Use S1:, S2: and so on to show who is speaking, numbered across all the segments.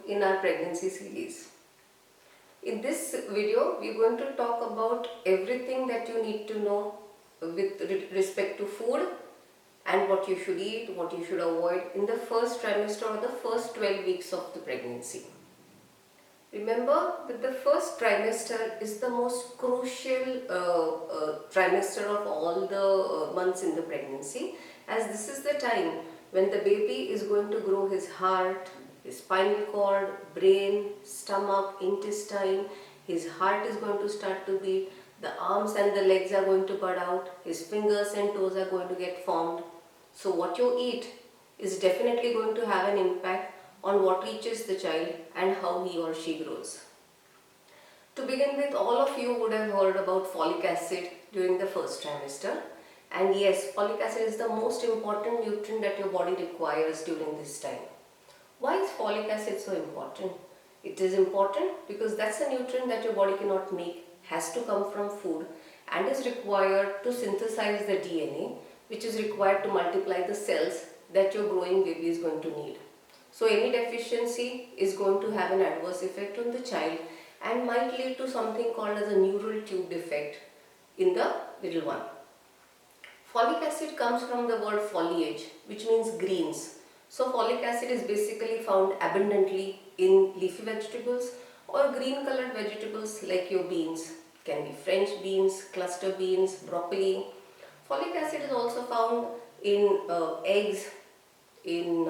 S1: in our pregnancy series. In this video, we are going to talk about everything that you need to know with respect to food and what you should eat, what you should avoid in the first trimester or the first 12 weeks of the pregnancy. Remember that the first trimester is the most crucial trimester of all the months in the pregnancy, as this is the time when the baby is going to grow his heart, his spinal cord, brain, stomach, intestine. His heart is going to start to beat, the arms and the legs are going to bud out, his fingers and toes are going to get formed. So what you eat is definitely going to have an impact on what reaches the child and how he or she grows. To begin with, all of you would have heard about folic acid during the first trimester. And yes, folic acid is the most important nutrient that your body requires during this time. Why is folic acid so important? It is important because that's a nutrient that your body cannot make, has to come from food, and is required to synthesize the DNA, which is required to multiply the cells that your growing baby is going to need. So any deficiency is going to have an adverse effect on the child and might lead to something called as a neural tube defect in the little one. Folic acid comes from the word foliage, which means greens. So folic acid is basically found abundantly in leafy vegetables or green colored vegetables like your beans. It can be French beans, cluster beans, broccoli. Folic acid is also found in eggs, in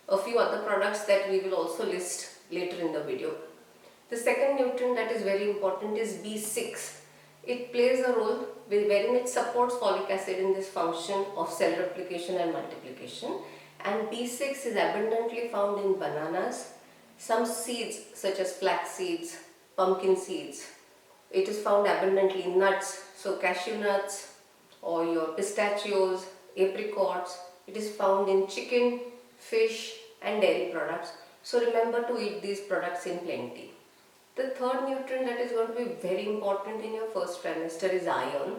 S1: a few other products that we will also list later in the video. The second nutrient that is very important is B6. It plays a role wherein it supports folic acid in this function of cell replication and multiplication. And B6 is abundantly found in bananas, some seeds such as flax seeds, pumpkin seeds. It is found abundantly in nuts, so cashew nuts or your pistachios, apricots. It is found in chicken, fish and dairy products. So remember to eat these products in plenty. The third nutrient that is going to be very important in your first trimester is iron,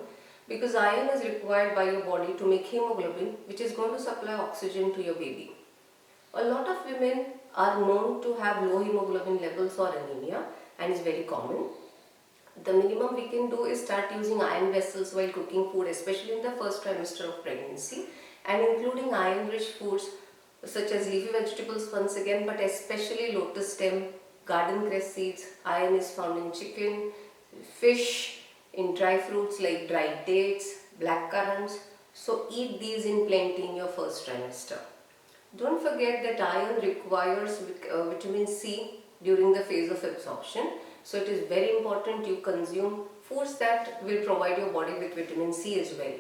S1: because iron is required by your body to make hemoglobin, which is going to supply oxygen to your baby. A lot of women are known to have low hemoglobin levels or anemia, and is very common. The minimum we can do is start using iron vessels while cooking food, especially in the first trimester of pregnancy, and including iron rich foods such as leafy vegetables once again, but especially lotus stem, garden cress seeds. Iron is found in chicken, fish, in dry fruits like dried dates, black currants. So eat these in plenty in your first trimester. Don't forget that iron requires vitamin C during the phase of absorption. So it is very important you consume foods that will provide your body with vitamin C as well.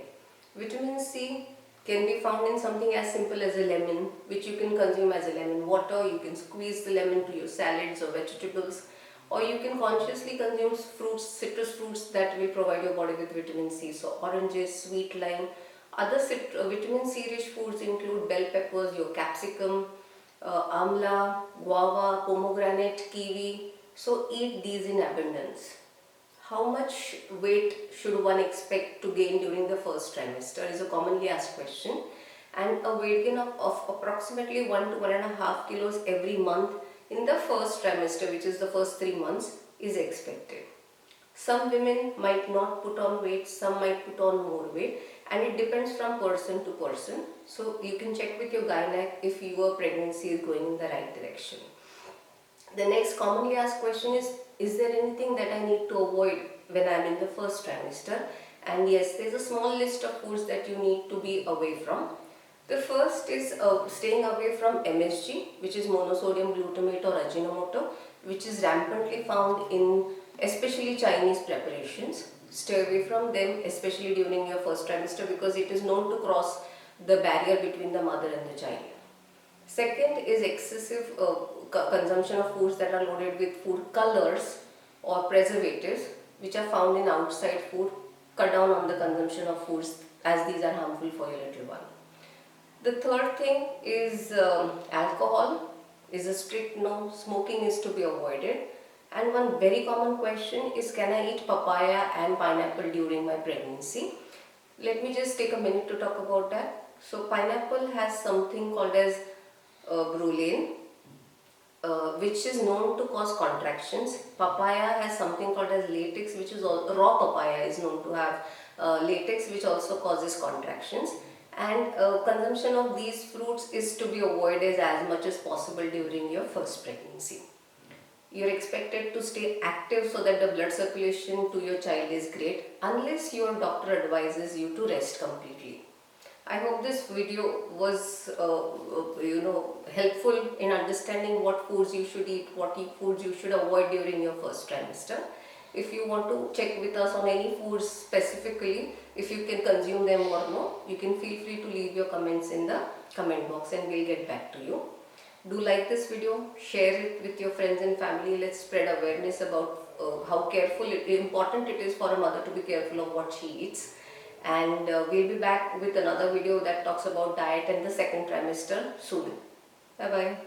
S1: Vitamin C can be found in something as simple as a lemon, which you can consume as a lemon water. You can squeeze the lemon to your salads or vegetables, or you can consciously consume fruits, citrus fruits that will provide your body with vitamin C. So oranges, sweet lime. Other vitamin C rich foods include bell peppers, your capsicum, amla, guava, pomegranate, kiwi. So eat these in abundance. How much weight should one expect to gain during the first trimester is a commonly asked question, and a weight gain of approximately 1 to 1.5 kilos every month in the first trimester, which is the first 3 months, is expected. Some women might not put on weight, some might put on more weight, and it depends from person to person. So you can check with your gynaec if your pregnancy is going in the right direction. The next commonly asked question is there anything that I need to avoid when I am in the first trimester? And yes, there is a small list of foods that you need to be away from. The first is staying away from MSG, which is monosodium glutamate or Ajinomoto, which is rampantly found in especially Chinese preparations. Stay away from them, especially during your first trimester, because it is known to cross the barrier between the mother and the child. Second is excessive consumption of foods that are loaded with food colors or preservatives, which are found in outside food. Cut down on the consumption of foods, as these are harmful for your little one. The third thing is alcohol is a strict no. Smoking is to be avoided. And one very common question is, can I eat papaya and pineapple during my pregnancy? Let me just take a minute to talk about that. So pineapple has something called as brulane. which is known to cause contractions. Papaya has something called as latex, which is raw papaya is known to have latex, which also causes contractions. And consumption of these fruits is to be avoided as much as possible during your first pregnancy. You're expected to stay active so that the blood circulation to your child is great, unless your doctor advises you to rest completely. I hope this video was helpful in understanding what foods you should eat, what foods you should avoid during your first trimester. If you want to check with us on any foods specifically, if you can consume them or no, you can feel free to leave your comments in the comment box and we'll get back to you. Do like this video, share it with your friends and family. Let's spread awareness about how important it is for a mother to be careful of what she eats. And we'll be back with another video that talks about diet and the second trimester soon. Bye bye.